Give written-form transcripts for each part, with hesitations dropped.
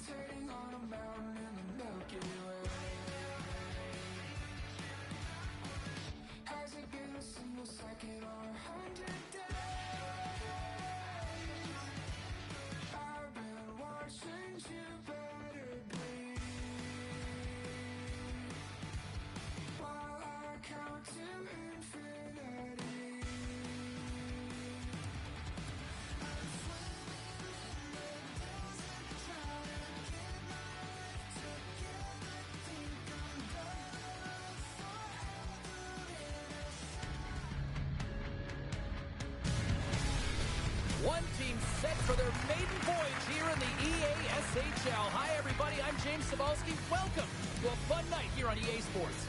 levitating on a mountain in the Milky Way. Has it been a single second or 100 days? I've been watching Jupiter bleed while I count to infinity. I'm swimming in the desert, trying to get my life together. Think I'm gonna live forever in a One team set for their maiden voyage here in the EASHL. Hi, everybody. I'm James Cybulski. Welcome to a fun night here on EA Sports.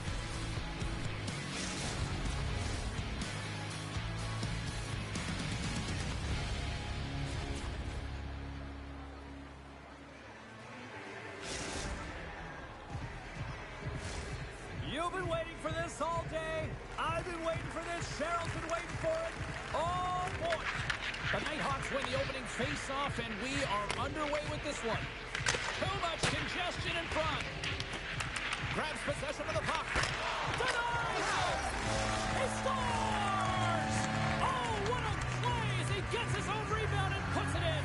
You've been waiting for this all day. I've been waiting for this. Cheryl's been waiting for it. Oh, boy. The Nighthawks win the opening face-off, and we are underway with this one. Too much congestion in front. Grabs possession of the puck. Denies! He scores! Oh, what a play as he gets his own rebound and puts it in.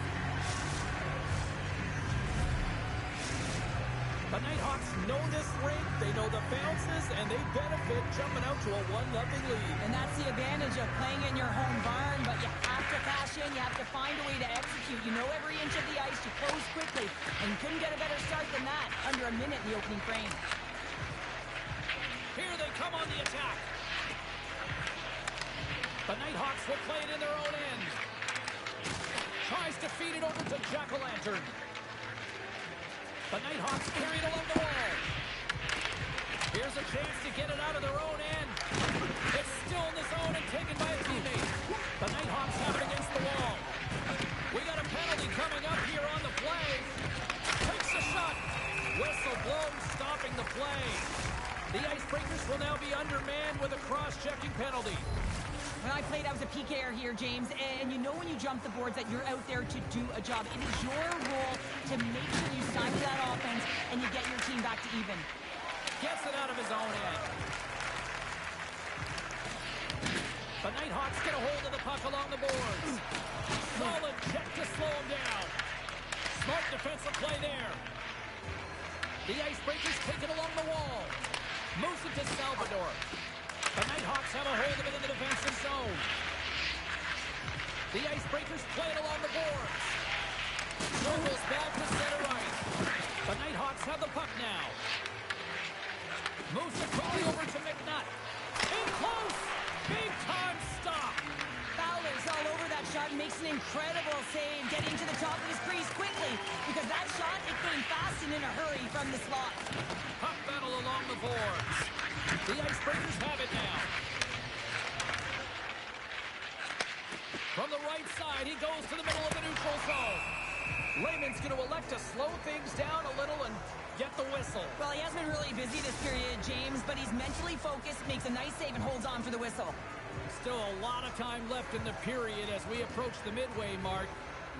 The Nighthawks know this rink, they know the bounces, and they benefit jumping out to a 1-0 lead. And that's the advantage of playing in your home barn, but you have to cash in, you have to find a way to execute. You know every inch of the ice, you close quickly, and you couldn't get a better start than that, under a minute in the opening frame. Here they come on the attack. The Nighthawks will play it in their own end. Tries to feed it over to Jack-O-Lantern. The Nighthawks carry it along the wall. Here's a chance to get it out of their own end. It's still in the zone and taken by a teammate. The Nighthawks have it against the wall. We got a penalty coming up here on the play. Takes a shot. Whistle blown, stopping the play. The Icebreakers will now be undermanned with a cross-checking penalty. When I played, I was a PKer here, James, and you know when you jump the boards that you're out there to do a job. It is your role to make sure you stymie that offense and you get your team back to even. Gets it out of his own end. The Nighthawks get a hold of the puck along the boards. Solid check to slow him down. Smart defensive play there. The Icebreakers take it along the wall. Moves it to Salvador. The Nighthawks have a hold of it in the defensive zone. The Icebreakers play it along the boards. Circles back to center right. The Nighthawks have the puck now. Moves it quickly over to McNutt. In close. Big time stop. Fowler's all over that shot and makes an incredible save, getting to the top of his crease quickly, because that shot, it came fast and in a hurry from the slot. Puck battle along the boards. The Icebreakers have it now. From the right side, he goes to the middle of the neutral zone. Raymond's going to elect to slow things down a little and get the whistle. Well, he has been really busy this period, James, but he's mentally focused, makes a nice save, and holds on for the whistle. Still a lot of time left in the period as we approach the midway mark.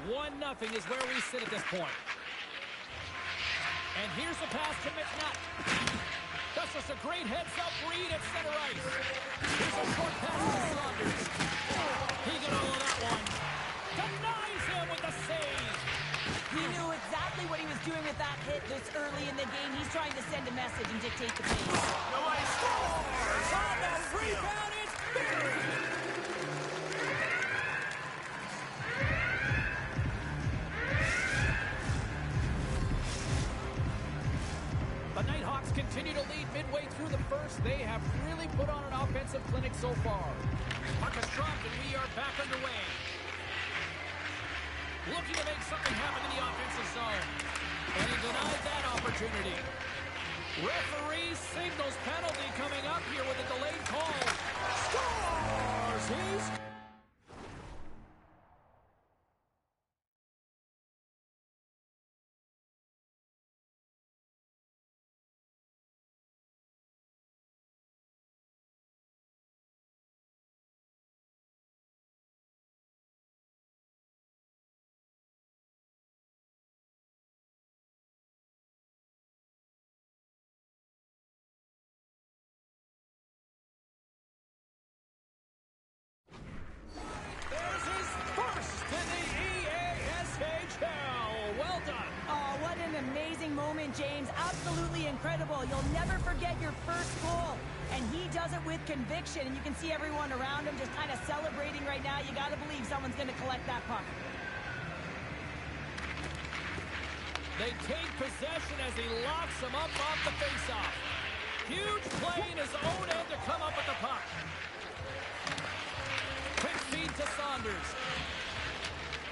1-0 is where we sit at this point. And here's the pass to McNutt. That's just a great heads-up read at center ice. Here's a short pass to Saunders. He got all of that one. Denies him with the save. He knew exactly what he was doing with that hit this early in the game. He's trying to send a message and dictate the pace. Nobody scores! On the rebound, it's buried! The Nighthawks continue to lead midway through the first. They have really put on an offensive clinic so far. Puck is dropped and we are back underway. Looking to make something happen in the offensive zone. And he denied that opportunity. Referee signals penalty coming up here with a delayed call. Scores! He's moment, James. Absolutely incredible. You'll never forget your first goal. And he does it with conviction. And you can see everyone around him just kind of celebrating right now. You got to believe someone's going to collect that puck. They take possession as he locks him up off the faceoff. Huge play in his own end to come up with the puck. Quick feed to Saunders.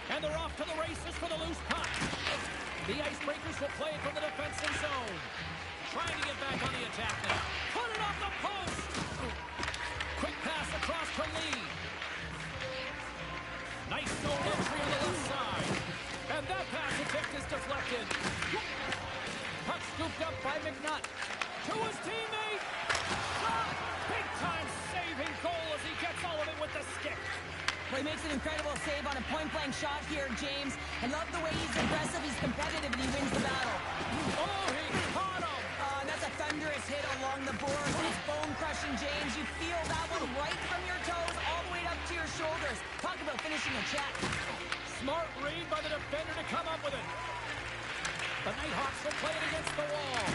And they're off to the races for the loose puck. The Icebreakers will play it from the defensive zone. Trying to get back on the attack now. Put it off the post. Quick pass across to Lee. Nice goal entry on the left side. And that pass attempt is deflected. Puck scooped up by McNutt. To his teammate. Shot! Big time saving goal as he gets all of it with the stick. Well, he makes an incredible save on a point-blank shot here, James. I love the way he's aggressive, he's competitive, and he wins the battle. Oh, he caught him! And that's a thunderous hit along the boards. It's bone-crushing, James. You feel that one right from your toes all the way up to your shoulders. Talk about finishing a check. Smart read by the defender to come up with it. The Nighthawks will play it against the wall.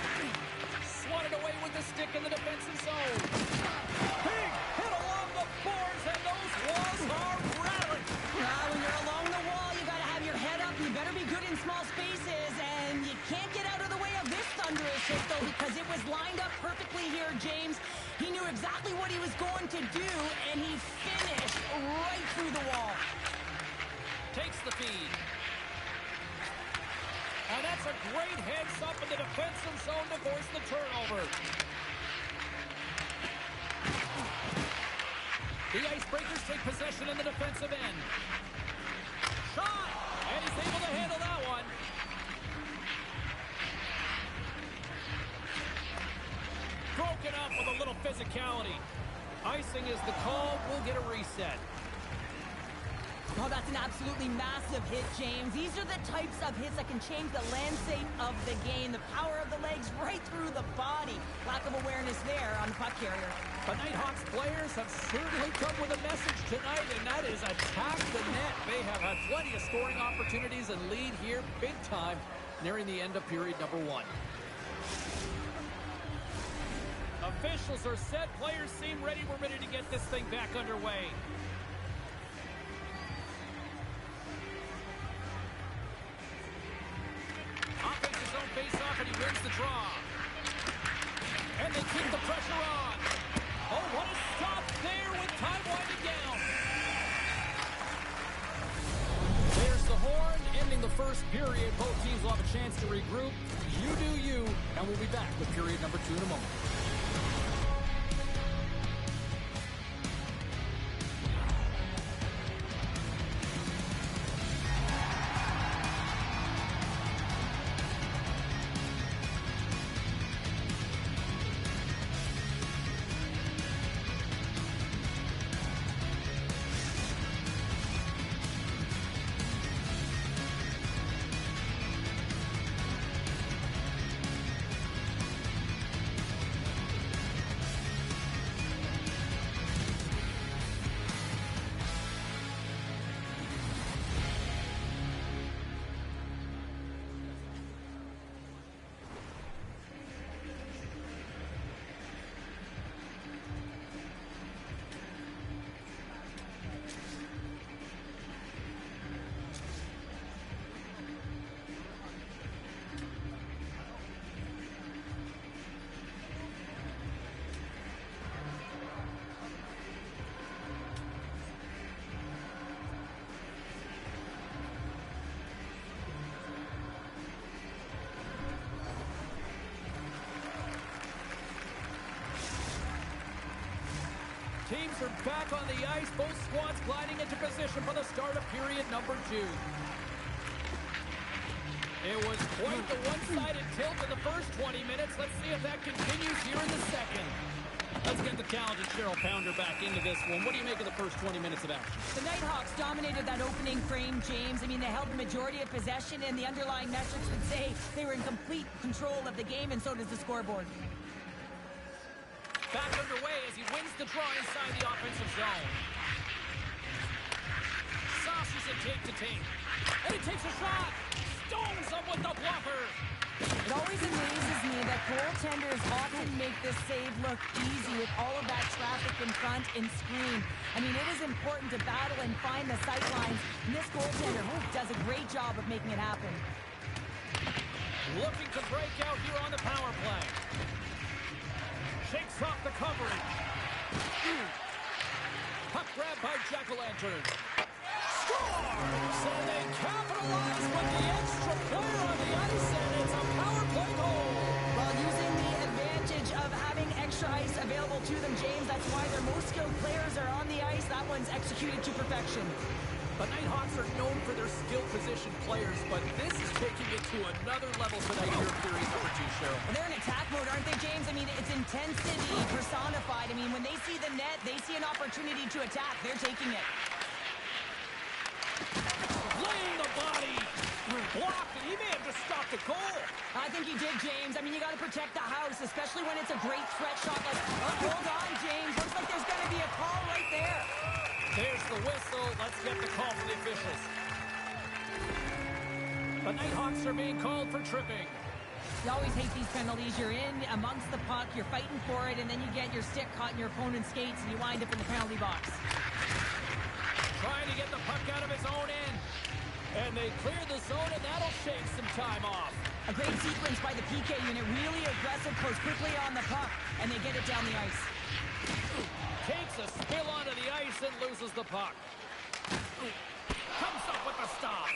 Swatted away with the stick in the defensive zone. Big hit along the boards, and those walls are rattling. When you're along the wall, you got to have your head up. You better be good in small spaces, and you can't get out of the way of this thunderous hit, though, because it was lined up perfectly here, James. He knew exactly what he was going to do, and he finished right through the wall. Takes the feed. And that's a great heads up in the defensive zone to force the turnover. The Icebreakers take possession in the defensive end. Shot! And he's able to handle that one. Broken up with a little physicality. Icing is the call. We'll get a reset. Oh, that's an absolutely massive hit, James. These are the types of hits that can change the landscape of the game. The power of the legs right through the body. Lack of awareness there on the puck carrier. The Nighthawks players have certainly come with a message tonight, and that is attack the net. They have had plenty of scoring opportunities and lead here big time, nearing the end of period number 1. Officials are set. Players seem ready. We're ready to get this thing back underway. Offense his own face-off, and he wins the draw. And they keep the pressure on. Oh, what a stop there with time winding down. There's the horn, ending the first period. Both teams will have a chance to regroup. You do you, and we'll be back with period number 2 in a moment. Teams are back on the ice. Both squads gliding into position for the start of period number 2. It was quite the one-sided tilt in the first 20 minutes. Let's see if that continues here in the second. Let's get the talented Cheryl Pounder back into this one. What do you make of the first 20 minutes of action? The Nighthawks dominated that opening frame, James. I mean, they held the majority of possession, and the underlying metrics would say they were in complete control of the game, and so does the scoreboard. Back underway as he wins the draw inside the offensive zone. Sauces it tape to tape. And he takes a shot. Stones up with the bluffer. It always amazes me that goaltenders often make this save look easy with all of that traffic in front and screen. I mean, it is important to battle and find the sight lines, and this goaltender does a great job of making it happen. Looking to break out here on the power play. Shakes off the coverage. Puck grab by Jack-O-Lantern. Scores! And they capitalize with the extra player on the ice, and it's a power play goal. While using the advantage of having extra ice available to them, James, that's why their most skilled players are on the ice. That one's executed to perfection. The Nighthawks are known for their skill position players, but this is taking it to another level tonight here in period number 2, Cheryl. Well, they're in attack mode, aren't they, James? I mean, it's intensity personified. I mean, when they see the net, they see an opportunity to attack. They're taking it. Laying the body. Blocked, and he may have just stopped the goal. I think he did, James. I mean, you got to protect the house, especially when it's a great threat shot. Like, hold on, James. Looks like there's going to be a call right there. There's the whistle. Let's get the call from the officials. The Nighthawks are being called for tripping. You always hate these penalties. You're in amongst the puck, you're fighting for it, and then you get your stick caught in your opponent's skates, and you wind up in the penalty box. Trying to get the puck out of his own end. And they clear the zone, and that'll shave some time off. A great sequence by the PK unit. Really aggressive, goes quickly on the puck, and they get it down the ice. Takes a spill onto the ice and loses the puck. Comes up with the stop.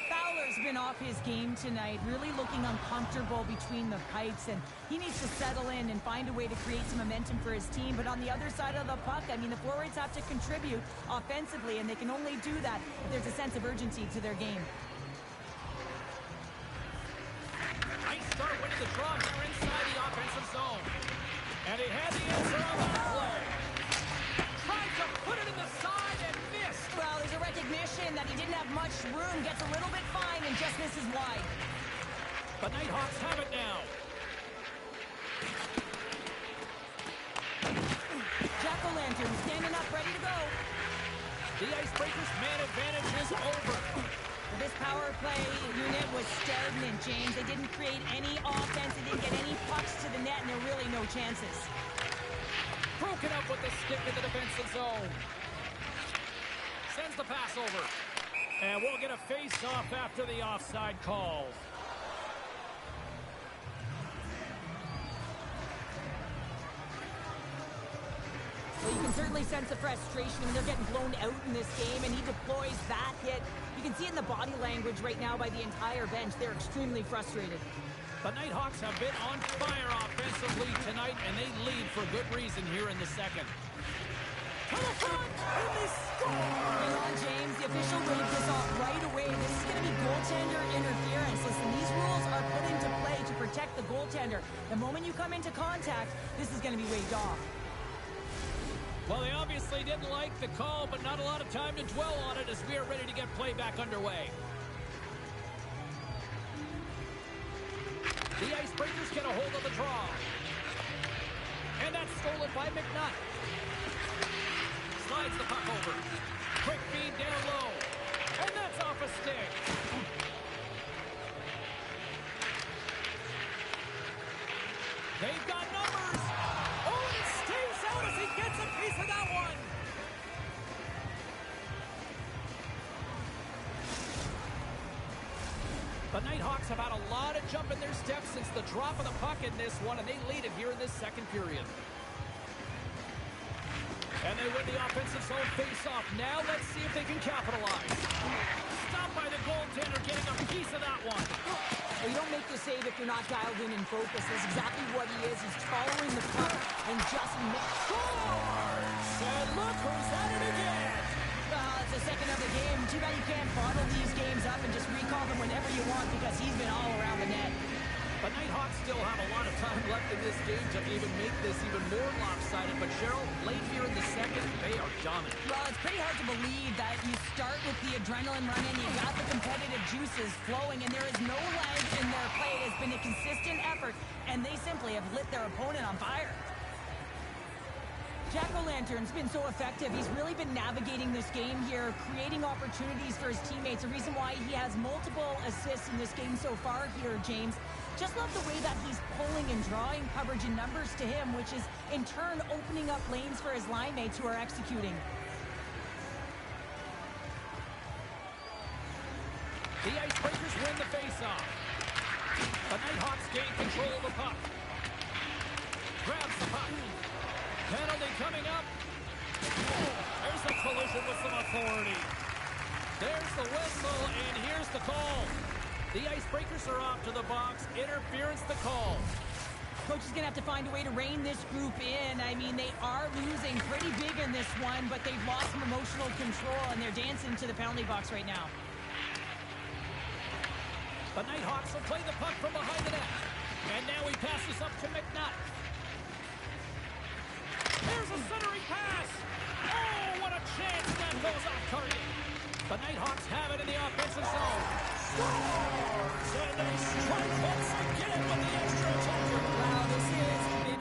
Fowler's been off his game tonight, really looking uncomfortable between the pipes, and he needs to settle in and find a way to create some momentum for his team. But on the other side of the puck, I mean, the forwards have to contribute offensively, and they can only do that if there's a sense of urgency to their game. Nice start winning the draw here inside the offensive zone. And he had the answer on that play. Tried to put it in the side and missed. Well, there's a recognition that he didn't have much room, gets a little bit fine, and just misses wide. The Nighthawks have it now. Jack-O-Lantern standing up, ready to go. The Icebreakers' man advantage is over. This power play unit was stagnant, James. They didn't create any offense. They didn't get any pucks to the net, and there were really no chances. Broken up with the stick in the defensive zone. Sends the pass over. And we'll get a face-off after the offside call. Well, you can certainly sense the frustration. I mean, they're getting blown out in this game, and he deploys that hit. You can see it in the body language right now by the entire bench. They're extremely frustrated. The Nighthawks have been on fire offensively tonight, and they lead for good reason here in the second. To the front, and they score! Hang on, James. The official waved this off right away. This is going to be goaltender interference. Listen, these rules are put into play to protect the goaltender. The moment you come into contact, this is going to be waved off. Well, they obviously didn't like the call, but not a lot of time to dwell on it as we are ready to get play back underway. The Icebreakers get a hold of the draw. And that's stolen by McNutt. Slides the puck over. Quick feed down low. And that's off a stick. They've got numbers. Oh, and he stays out as he gets a piece of that one. The Nighthawks have had a lot of jump in their steps since the drop of the puck in this one, and they lead it here in this second period. And they win the offensive zone face-off. Now let's see if they can capitalize. Stopped by the goaltender, getting a piece of that one. Well, you don't make the save if you're not dialed in and focused. That's exactly what he is. He's following the puck and just Scores! And look who's at it again. it's the second of the game. Too bad you can't bottle these games up and just recall them whenever you want because he's been all around the net. The Nighthawks still have a lot of time left in this game to even make this even more lopsided. But Cheryl, late here in the second, they are dominant. Well, it's pretty hard to believe that you start with the adrenaline running, you got the competitive juices flowing, and there is no lag in their play. It has been a consistent effort, and they simply have lit their opponent on fire. Jack-O-Lantern's been so effective. He's really been navigating this game here, creating opportunities for his teammates. The reason why he has multiple assists in this game so far here, James. Just love the way that he's pulling and drawing coverage and numbers to him, which is in turn opening up lanes for his line mates who are executing. The Icebreakers win the face-off. The Nighthawks gain control of the puck. Grabs the puck. Penalty coming up. There's a collision with some authority. There's the whistle, and here's the call. The Icebreakers are off to the box. Interference the call. Coach is going to have to find a way to rein this group in. I mean, they are losing pretty big in this one, but they've lost some emotional control, and they're dancing to the penalty box right now. The Nighthawks will play the puck from behind the net. And now he passes up to McNutt. There's a centering pass. Oh, what a chance. That goes off target. The Nighthawks have it in the offensive zone. Scores! And they strike once again with the extra attacker. Wow, this has been...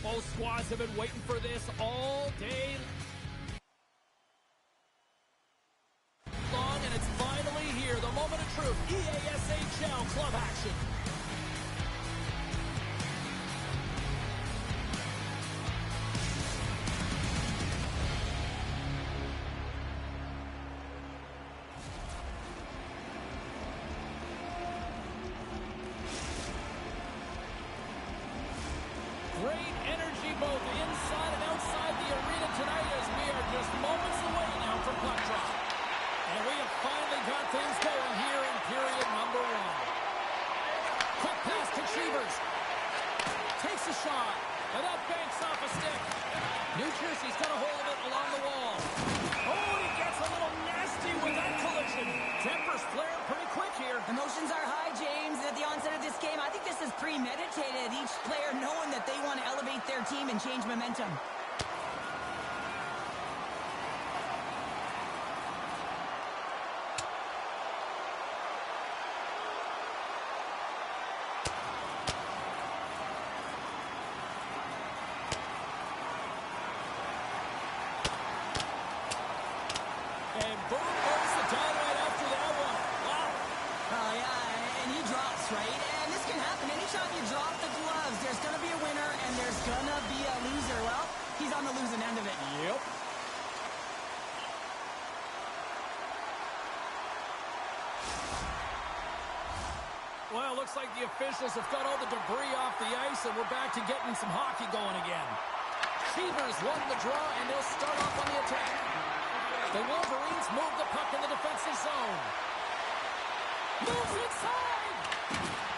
Both squads have been waiting for this all day long, and it's finally here. The moment of truth. EASHL club action. tonight as we are just moments away now from puck drop. And we have finally got things going here in period number 1. Quick pass to Cheevers. Takes a shot. And that banks off a stick. New Jersey's got a hold of it along the wall. Oh, and he gets a little nasty with that collision. Tempers flare pretty quick here. Emotions are high, James. At the onset of this game, I think this is premeditated. Each player knowing that they want to elevate their team and change momentum. And boom goes the down right after that one. Wow. Oh, yeah, and he drops, right? And this can happen. Anytime you drop the gloves, there's going to be a winner and there's going to be a loser. Well, he's on the losing end of it. Yep. Well, looks like the officials have got all the debris off the ice, and we're back to getting some hockey going again. Cheevers won the draw, and they'll start off on the attack. The Wolverines move the puck in the defensive zone. Moves inside!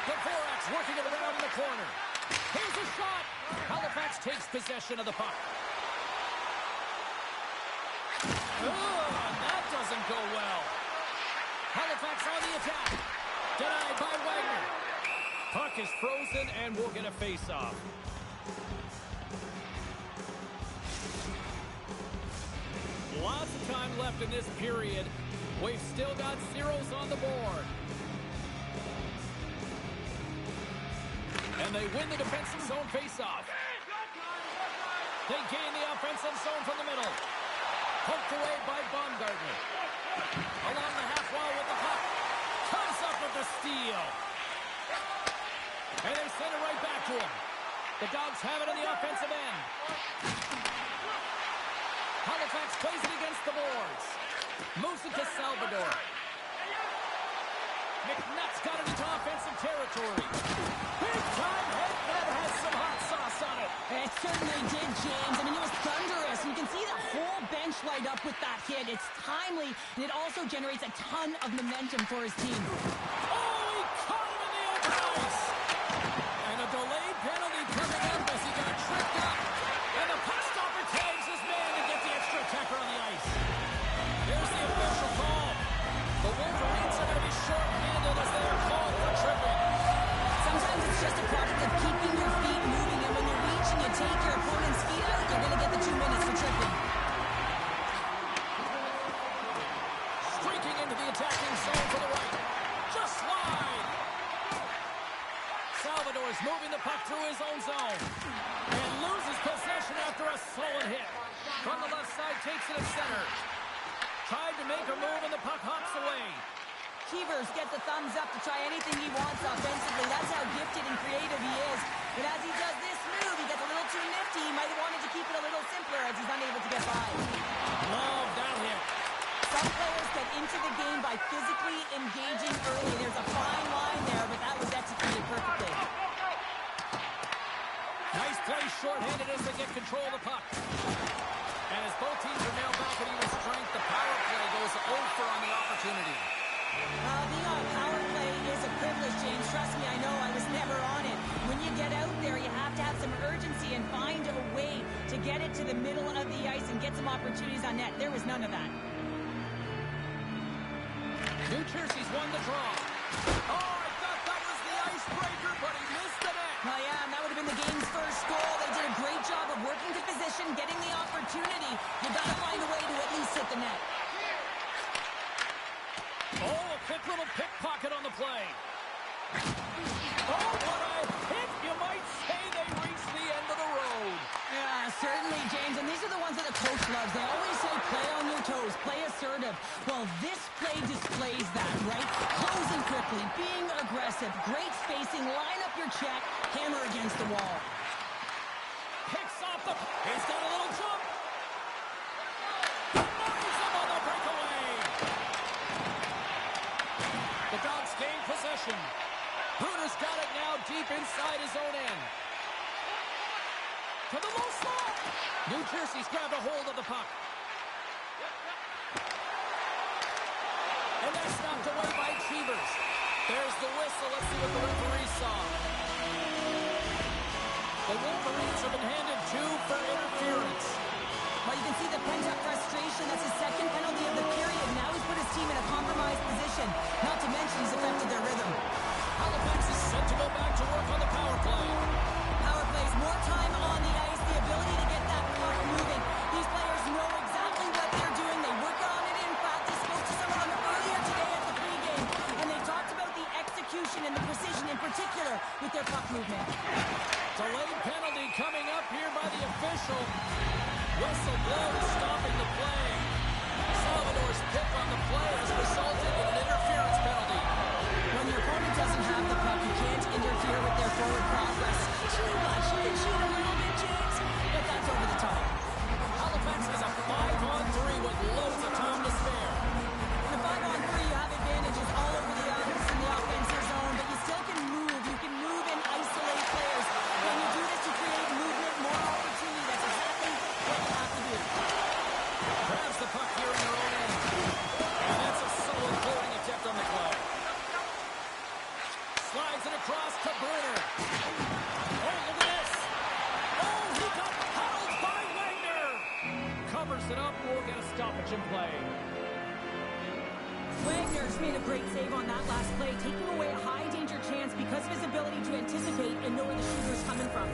The Vorax working it around in the corner. Here's a shot. Halifax takes possession of the puck. Oh, that doesn't go well. Halifax on the attack. Denied by Wagner. Puck is frozen and we'll get a face-off. Lots of time left in this period. We've still got zeros on the board. And they win the defensive zone face-off. They gain the offensive zone from the middle. Poked away by Baumgartner. Along the half wall with the puck. Comes up with the steal. And they send it right back to him. The Dogs have it on the offensive end. Halifax plays it against the boards. Moves it to Salvador. McNutt's got it into offensive territory. Big time hit that has some hot sauce on it. It certainly did, James. I mean, it was thunderous. You can see the whole bench light up with that hit. It's timely, and it also generates a ton of momentum for his team. Oh, he caught him in the open ice. And a delayed penalty coming up as he got tripped up. And the puck stopper tags his man to get the extra attacker on the ice. Here's the official call. The Wolverines are going to be short-handed as they are called for tripping. Sometimes it's just a product of keeping your feet moving, and when you reach and you take your opponent's feet out, you're going to get the 2 minutes for tripping. Streaking into the attacking zone to the right. Just wide. Salvador's moving the puck through his own zone. And loses possession after a solid hit. From the left side, takes it at center. Tried to make a move and the puck hops away. Cheevers gets the thumbs up to try anything he wants offensively. That's how gifted and creative he is. But as he does this move, he gets a little too nifty. He might have wanted to keep it a little simpler as he's unable to get by. Love that hit. Some players get into the game by physically engaging early. There's a fine line there, but that was executed perfectly. Nice play short-handed as they get control of the puck. And as both teams are now back at even strength, the power play goes over on the opportunity. Being on power play is a privilege, James. Trust me, I know. I was never on it. When you get out there, you have to have some urgency and find a way to get it to the middle of the ice and get some opportunities on net. There was none of that. New Jersey's won the draw. Oh, I thought that was the icebreaker, but he missed the net. Oh, yeah, and that would have been the game's first goal. They did a great job of working to position, getting the opportunity. You got to find a way to at least hit the net. Oh, a quick little pickpocket on the play. Oh, what a hit! You might say they reached the end of the road. Yeah, certainly, James. And these are the ones that the coach loves. They always say play on your toes, play assertive. Well, this play displays that, right? Closing quickly, being aggressive, great spacing, line up your check, hammer against the wall. Picks off the... He's got a little jump. Moves him on the breakaway. The Dogs gain possession. Bruner's got it now deep inside his own end. To the low slot. New Jersey's grabbed a hold of the puck. And that's knocked away by Cheevers. There's the whistle. Let's see what the referee saw. The Wolverines have been handed 2 for interference. Well, you can see the pent-up frustration. That's his second penalty of the period. Now he's put his team in a compromised position. Not to mention he's affected their rhythm. Halifax is set to go back to work on the power play. Power plays, more time on the ice, the ability to get that puck moving. These players know exactly what they're doing. They work on it in practice. Spoke to someone earlier today at the pregame, and they talked about the execution and the precision in particular with their puck movement. Delayed penalty coming up here by the official. Whistle blows, stopping the play. Salvador's pick on the play has resulted in an interference penalty. When your opponent doesn't have the puck, you can't interfere with their forward progress. Too much. You can shoot a little bit, James, but that's over the top. Halifax has a 5-on-3 with loads of time to spare. In a 5-on-3, you have advantages all over the ice in the offensive zone, but you still can move. You can move and isolate players. When you do this, you create movement, more opportunity. That's exactly what you have to do. Grabs the puck here in their own end. And that's a solid clearing attempt on the play. Slides it across to Bruner. Oh, look at this. Oh, he got held by Wagner. Covers it up. We'll get a stoppage in play. Wagner's made a great save on that last play, taking away a high-danger chance because of his ability to anticipate and know where the shooter's coming from.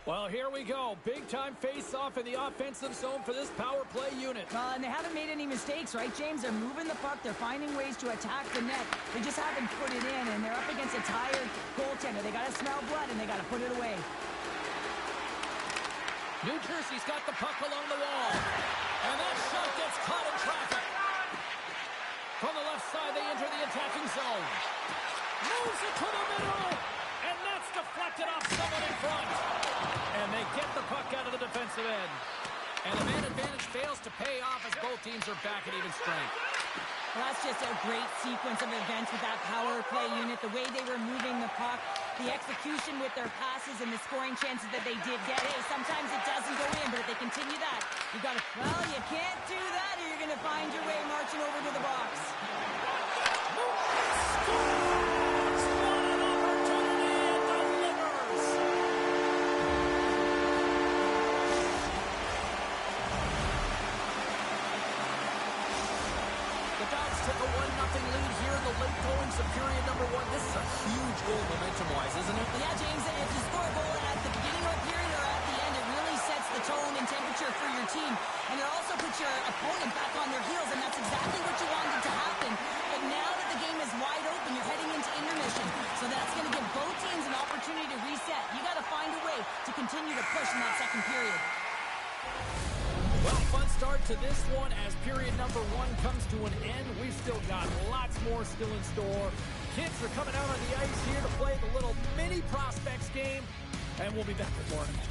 Well, here we go. Big-time face-off in the offensive zone for this power play unit. And they haven't made any mistakes, right, James? They're moving the puck. They're finding ways to attack the net. They just haven't put it in, and they're up against a tired goaltender. They got to smell blood, and they got to put it away. New Jersey's got the puck along the wall. And that shot gets caught in traffic. From the left side, they enter the attacking zone. Moves it to the middle. And that's deflected off someone in front. And they get the puck out of the defensive end. And the man advantage fails to pay off as both teams are back at even strength. Well, that's just a great sequence of events with that power play unit, the way they were moving the puck, the execution with their passes, and the scoring chances that they did get. Hey, sometimes it doesn't go in, but if they continue that, you got to, well, you can't do that or you're going to find your way marching over to the box. Took a 1-0 lead here in the late goings of period number 1. This is a huge goal momentum-wise, isn't it? Yeah, James, if you score a goal at the beginning of a period or at the end, it really sets the tone and temperature for your team. And it also puts your opponent back on their heels, and that's exactly what you wanted to happen. But now that the game is wide open, you're heading into intermission. So that's going to give both teams an opportunity to reset. You got to find a way to continue to push in that second period. Well, fun start to this one as period number 1 comes to an end. We've still got lots more still in store. Kids are coming out on the ice here to play the little mini prospects game, and we'll be back with more in a minute.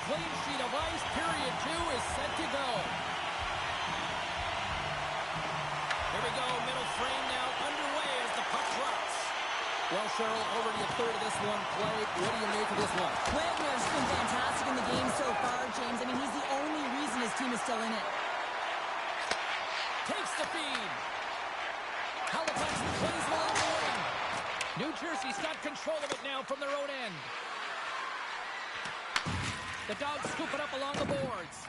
Clean sheet of ice. Period 2 is set to go. Here we go. Middle frame now underway as the puck drops. Well, Cheryl, already a third of this one played. What do you make of this one? Wagner's been fantastic in the game so far, James. I mean, he's the only reason his team is still in it. Takes the feed. Halifax plays along the wing. New Jersey's got control of it now from their own end. The Dogs scoop it up along the boards.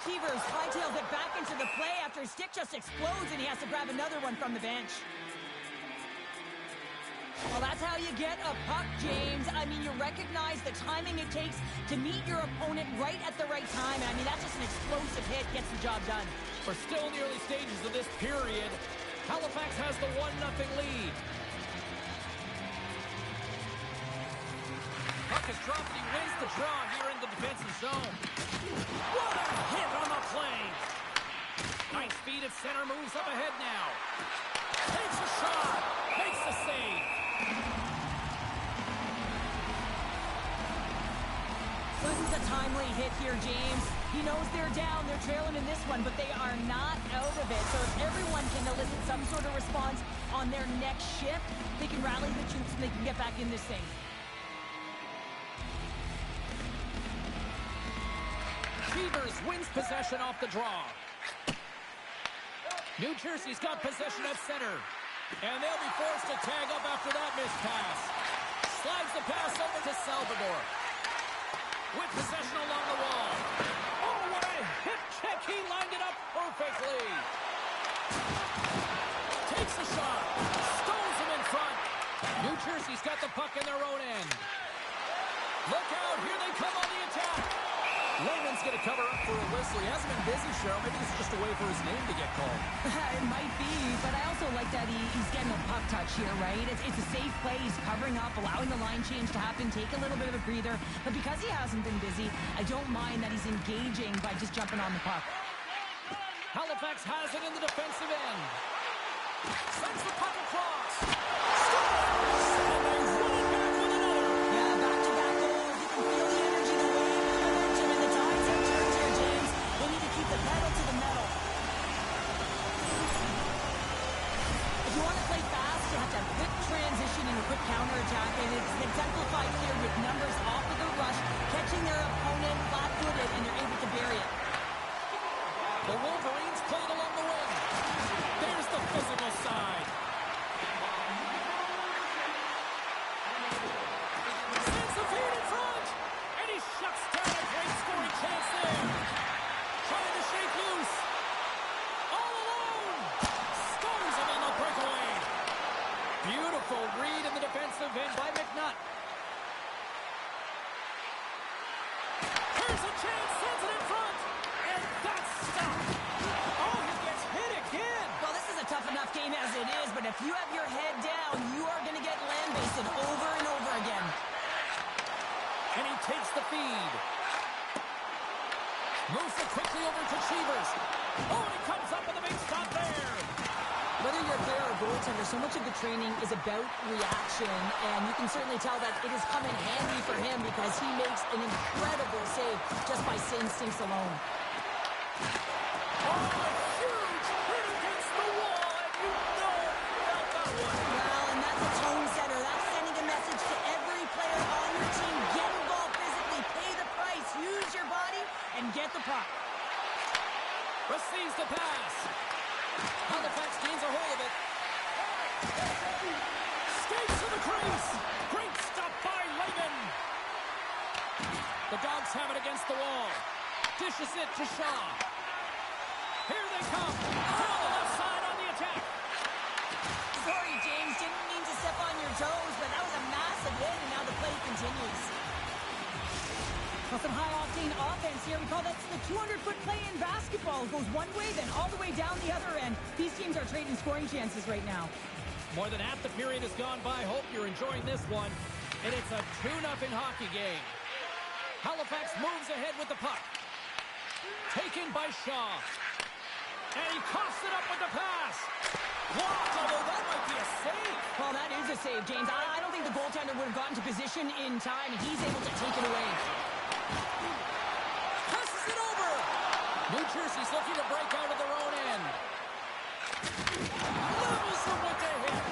Cheevers hightails it back into the play after his stick just explodes and he has to grab another one from the bench. Well, that's how you get a puck, James. I mean, you recognize the timing it takes to meet your opponent right at the right time. And I mean, that's just an explosive hit, gets the job done. We're still in the early stages of this period. Halifax has the 1-0 lead. Puck is dropped and he wins the draw here in the defensive zone. What a hit on the play. Nice feed at center, moves up ahead now. Takes a shot, makes the save. This is a timely hit here, James. He knows they're down, they're trailing in this one, but they are not out of it. So if everyone can elicit some sort of response on their next shift, they can rally the troops and they can get back in this thing. Cheevers wins possession off the draw. New Jersey's got possession at center. And they'll be forced to tag up after that missed pass. Slides the pass over to Salvador. With possession along the wall. Oh, what a hip check. He lined it up perfectly. Takes a shot. Stones him in front. New Jersey's got the puck in their own end. Look out. Here they come on the attack. Layman's going to cover up for a whistle. He hasn't been busy, Cheryl. Maybe this is just a way for his name to get called. It might be, but I also like that he's getting a puck touch here, right? It's a safe play. He's covering up, allowing the line change to happen, take a little bit of a breather. But because he hasn't been busy, I don't mind that he's engaging by just jumping on the puck. Halifax has it in the defensive end. Sends the puck across. Yeah, back-to-back goals. You can feel the energy, the wave, the momentum, and the tides have turned here, James. They need to keep the pedal to the metal. If you want to play fast, you have to have quick transition and a quick counterattack, and it's exemplified here with numbers off of the rush, catching their opponent flat-footed, and they're able to bury it. The Wolverines played along the wing. There's the physical side. Sends the feed in front. And he shuts down a great scoring chance there. Trying to shake loose. All alone. Stones him on the breakaway. Beautiful read in the defensive end by McNutt. Here's a chance. Sends it in front. And that's stopped. Oh, he gets hit again. Well, this is a tough enough game as it is, but if you have your head down, you are going to get land-basted over and over again. And he takes the feed. Moves it quickly over to Cheevers. Oh, and he comes up with a big stop there. Whether you're a player or goaltender, so much of the training is about reaction, and you can certainly tell that it has come in handy for him because he makes an incredible save just by instincts alone. Oh, a huge hit against the wall, and you know about that one. Well, and that's a tone setter. That's sending a message to every player on your team. Get involved physically, pay the price, use your body, and get the puck. Receives the pass. Halifax gains a hold of it. Skates to the crease. Great stop by Layman. The Dogs have it against the wall. Dishes it to Shaw. Here they come. Down the left side on the attack. Sorry, James, didn't mean to step on your toes, but that was a massive hit, and now the play continues. Well, some high-octane offense here. We call that the 200-foot play in basketball. It goes one way, then all the way down the other end. These teams are trading scoring chances right now. More than half the period has gone by. Hope you're enjoying this one. And it's a 2-0 hockey game. Halifax moves ahead with the puck. Taken by Shaw. And he coughs it up with the pass. Blocked, although that might be a save. Well, that is a save, James. I don't think the goaltender would have gotten to position in time, and he's able to take it away. Passes it over. New Jersey's looking to break out of their own end. Levels them with their hit.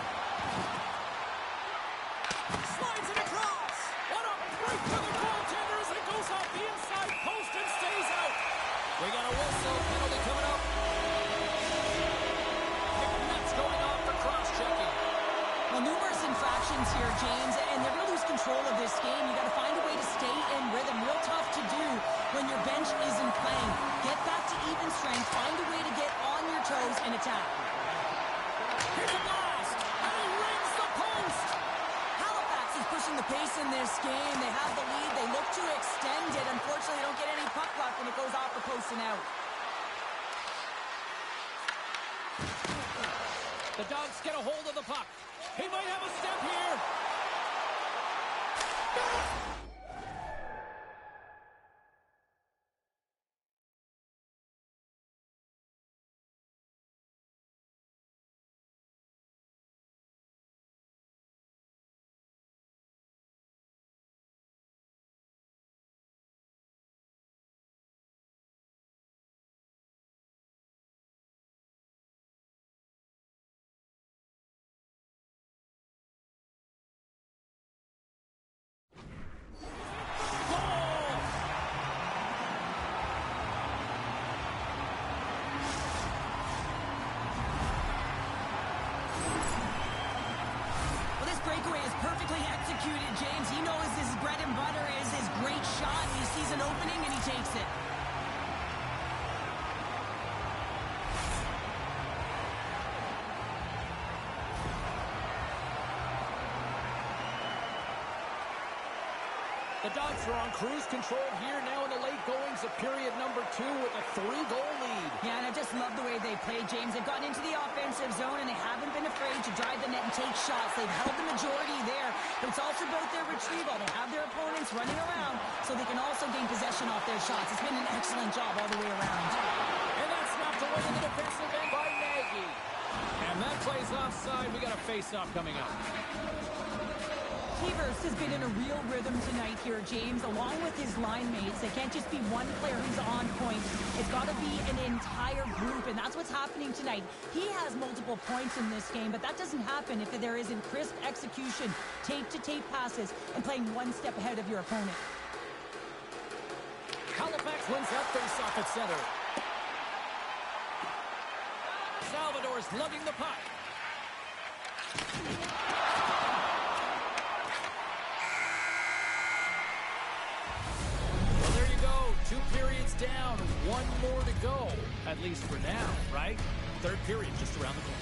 Slides it across. What a break for the goaltender as it goes off the inside post and stays out. We got a whistle. Penalty coming up. McNutt's going off the cross infractions here, James, and they're going to lose control of this game. You got to find a way to stay in rhythm. Real tough to do when your bench isn't playing. Get back to even strength. Find a way to get on your toes and attack. Here's a blast, and he rings the post. Halifax is pushing the pace in this game. They have the lead. They look to extend it. Unfortunately, they don't get any puck luck when it goes off the post and out. The Dogs get a hold of the puck. He might have a step here. Breakaway is perfectly executed, James. He knows his bread and butter is his great shot. He sees an opening and he takes it. The Dogs are on cruise control here now in the late goings of period number 2 with a 3-goal lead. Yeah, and I just love the way they play, James. They've gotten into the offensive zone, and they haven't been afraid to drive the net and take shots. They've held the majority there, but it's also about their retrieval. They have their opponents running around, so they can also gain possession off their shots. It's been an excellent job all the way around. And that's knocked away in the defensive end by Nagy. And that plays offside. We got a face-off coming up. Keevers has been in a real rhythm tonight here, James, along with his line mates. It can't just be one player who's on point. It's got to be an entire group, and that's what's happening tonight. He has multiple points in this game, but that doesn't happen if there isn't crisp execution, tape-to-tape passes, and playing one step ahead of your opponent. Halifax wins that face-off at center. Salvador's lugging the puck. Well, there you go. 2 periods down, 1 more to go. At least for now, right? Third period just around the corner.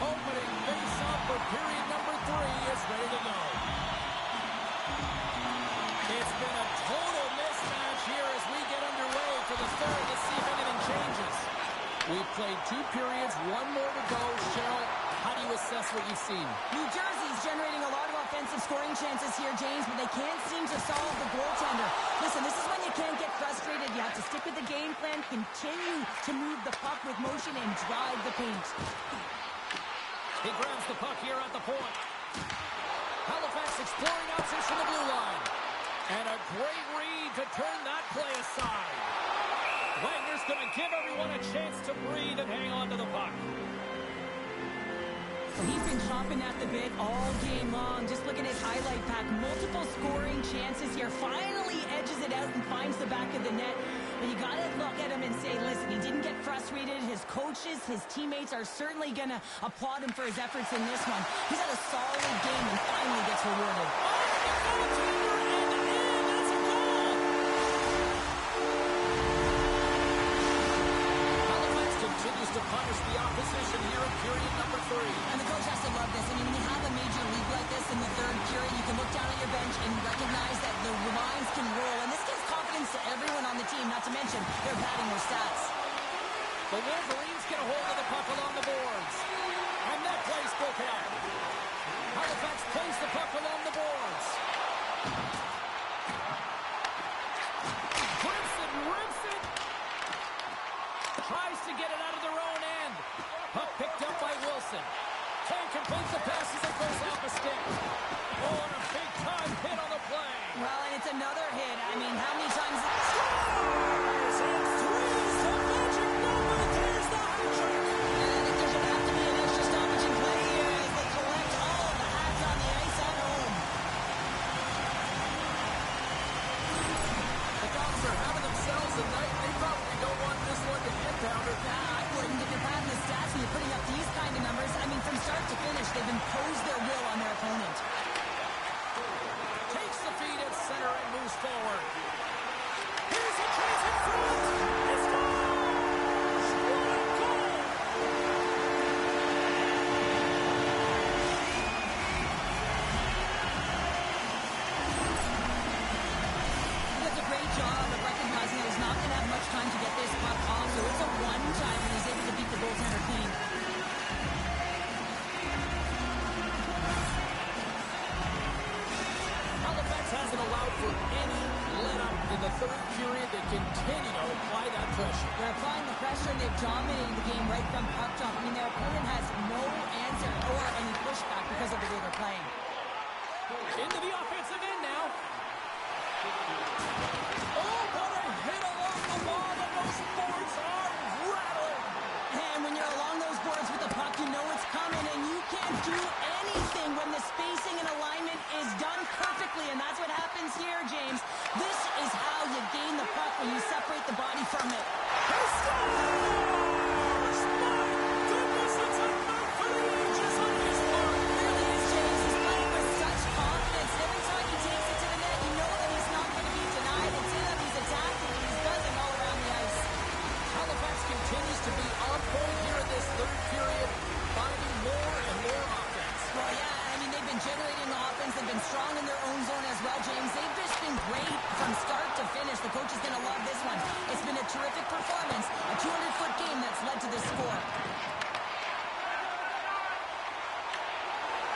Opening face-off for period number 3 is ready to go. It's been a total mismatch here as we get underway for the third. Let's see if anything changes. We've played 2 periods, 1 more to go. Cheryl, how do you assess what you've seen? New Jersey's generating a lot of offensive scoring chances here, James, but they can't seem to solve the goaltender. Listen, this is when you can't get frustrated. You have to stick with the game plan, continue to move the puck with motion, and drive the paint. He grabs the puck here at the point. Halifax exploring options from the blue line. And a great read to turn that play aside. Wagner's going to give everyone a chance to breathe and hang on to the puck. So he's been chomping at the bit all game long. Just look at his highlight pack. Multiple scoring chances here. Finally edges it out and finds the back of the net. But you got to look at him and say, listen, he didn't get frustrated. His coaches, his teammates are certainly going to applaud him for his efforts in this one. He's had a solid game and finally gets rewarded. Halifax continues to punish the opposition here in period number 3. And the coach has to love this. I mean, when you have a major league like this in the third period, you can look down at your bench and recognize that the lines can roll. And this gives confidence to everyone on the team, not to mention they're padding their stats. The Wolverines get a hold of the puck along the boards. And that play's broken up. Halifax plays the puck along the boards. Grimson rips it. Tries to get it out of their own end. Puck picked up by Wilson. Kane completes the pass as it goes off a stick. Oh, and a big-time hit on the play. Well, and it's another hit. I mean, how many times... And if there's about to be an extra stoppage in play here as they collect all of the hats on the ice at home. The Dogs are having themselves a night. They probably don't want this one to end, Pounder. I wouldn't. If you're padding the stats and you're putting up these kind of numbers, I mean, from start to finish, they've imposed their will on their opponent. Takes the feed at center and moves forward. Here's a chance in front. He scores! What a goal! He does a great job of recognizing that he's not going to have much time to get this puck off, so it's a one-time and he's able to beat the goaltender clean. Halifax hasn't allowed for any let-up in the third period. They continue to apply that pressure. They're applying the pressure and they've dominated the game right from puck drop. I mean, their opponent has no answer or any pushback because of the way they're playing. Into the offensive end now. Oh, what a hit along the wall, and those boards are rattling. And when you're along those boards with the puck, you know it's coming, and you can't do anything when the spacing and alignment is done perfectly, and that's what happens here, James. This is how you gain the puck when you separate the body from it. He scores! My goodness, it's a night for the ages on his part. It really is, James. He's playing with such confidence. Every time he takes it to the net, you know that he's not going to be denied. It's in him. He's attacking, and he's buzzing all around the ice. Halifax continues to be on point here in this third period, finding more and more offense. Well, yeah, I mean, they've been generating offense. They've been strong in their own zone as well, James. They've just been great from start to finish. The coach is going to love this one. It's been a terrific performance, a 200-foot game that's led to this score.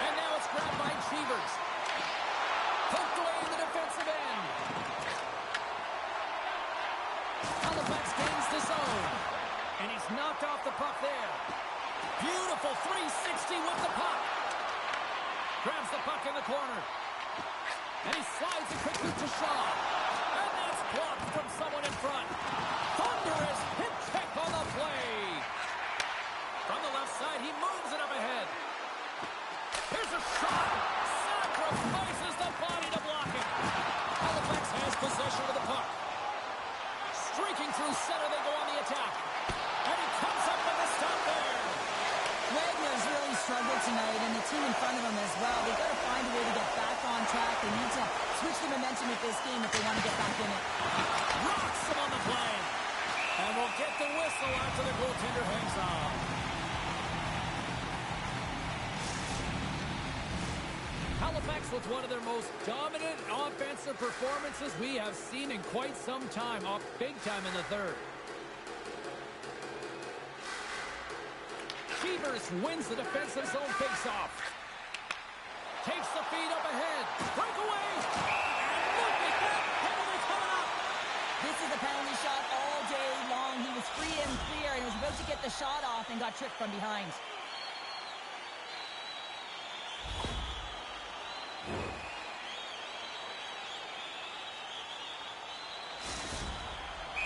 And now it's grabbed by Cheevers. Poked away in the defensive end. Halifax gains the zone. And he's knocked off the puck there. Beautiful 360 with the puck. Grabs the puck in the corner. And he slides it quickly to Shaw. And that's blocked from someone in front. Thunderous hit check on the play. From the left side, he moves it up ahead. Here's a shot. Sacrifices the body to block it. Halifax has possession of the puck. Streaking through center, they go on the attack. And he comes up with a stop there. Wagner's really struggled tonight, and the team in front of him as well. They've got to find a way to get back on track. They need to switch the momentum with this game if they want to get back in it. Rocks him on the play. And we'll get the whistle after the goaltender hangs on. Halifax with one of their most dominant offensive performances we have seen in quite some time, off big time in the third. Cheevers wins the defensive zone faceoff. Takes the feed up ahead. Breakaway. And look at that penalty coming up. This is a penalty shot all day long. He was free and clear, and was about to get the shot off and got tripped from behind.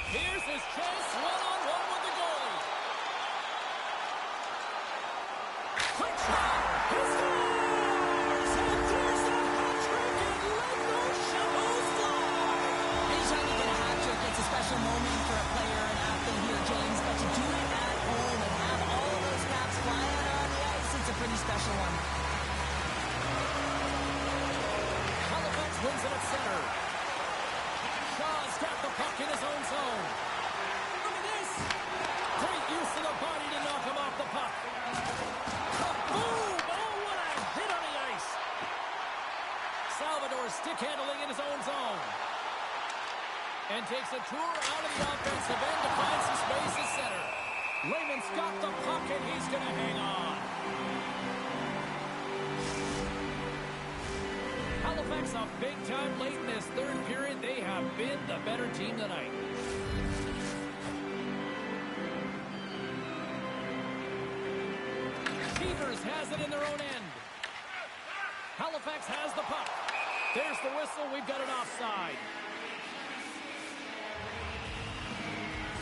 Here's his chance, one-on-one with the goalie. Quick shot, he scores! And there's the hat trick, and let those shadows fly! Anytime you get a hat trick, it's a special moment for wins it at center. Shaw's got the puck in his own zone. Look at this. Great use of the body to knock him off the puck. Boom! Oh, what a hit on the ice. Salvador stick handling in his own zone. And takes a tour out of the offensive end to find some space at center. Layman's got the puck and he's going to hang on. Halifax up big time late in this third period. They have been the better team tonight. Beavers has it in their own end. Halifax has the puck. There's the whistle. We've got an offside.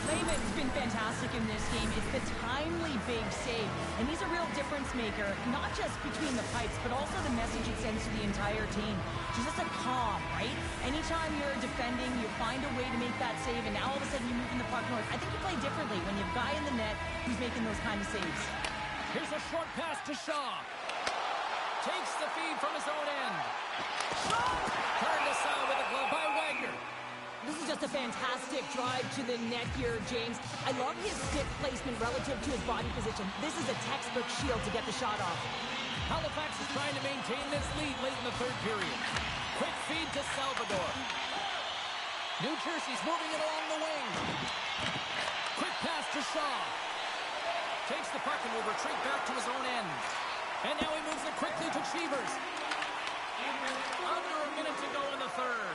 Layman's been fantastic in this game. It's the timely big save. And he's a real difference maker, not just between the pipes, but also the message it sends to the entire team. Just a calm, right? Anytime you're defending, you find a way to make that save, and now all of a sudden you're moving the puck north. I think you play differently when you have a guy in the net who's making those kind of saves. Here's a short pass to Shaw. Takes the feed from his own end. Shaw! Turned aside with a glove by Wagner. This is just a fantastic drive to the net here, James. I love his stick placement relative to his body position. This is a textbook shield to get the shot off. Halifax is trying to maintain this lead late in the third period. Quick feed to Salvador. New Jersey's moving it along the wing. Quick pass to Shaw. Takes the puck and will retreat back to his own end. And now he moves it quickly to Cheevers. Under a minute to go in the third.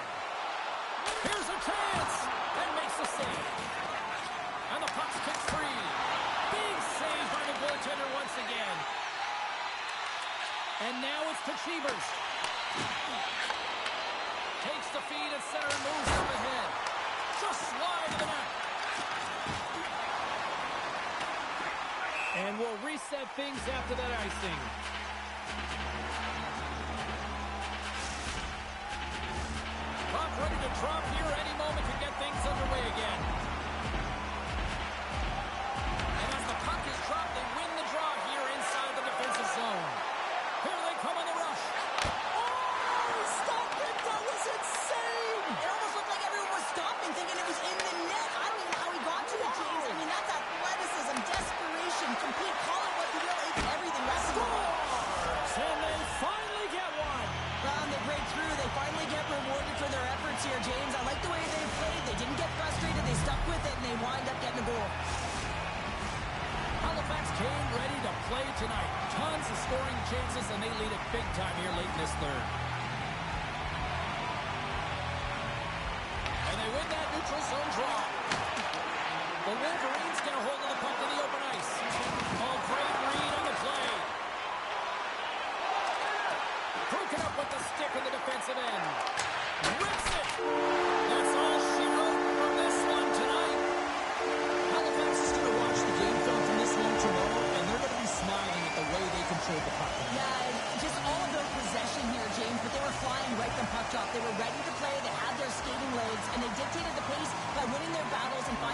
Here's a chance! And makes the save. And the puck's kicked free. Big save by the goaltender once again. And now it's to Cheevers. Takes the feed at center and moves up ahead. Just wide of the net. And we'll reset things after that icing. Puck ready to drop here any moment to get things underway again. And as the puck is dropped, they win the draw here inside the defensive zone. Here they come on the rush. Oh, stop it! That was insane! It almost looked like everyone was stopping, thinking it was in the net. I don't even know how he got to it, James. I mean, that's athleticism, desperation, complete, call it what you will, it's everything. Scores! And they finally get one. Well, they break through. They finally get rewarded for their efforts here, James. I like the way they played. They didn't get frustrated. They stuck with it, and they wind up getting a goal. Halifax came ready to play tonight. Tons of scoring chances, and they lead it big time here late in this third. And they win that neutral zone draw. The Wolverines get a hold of the puck in the open ice. Oh, great read on the play. Broken up with the stick in the defensive end. Rips it. That's all she wrote from this one tonight. Halifax is going to watch the game film from this one tomorrow, and they're going to be smiling at the way they controlled the puck. Yeah, just all of their possession here, James, but they were flying right from puck drop. They were ready to play. They had their skating legs, and they dictated the pace by winning their battles and finding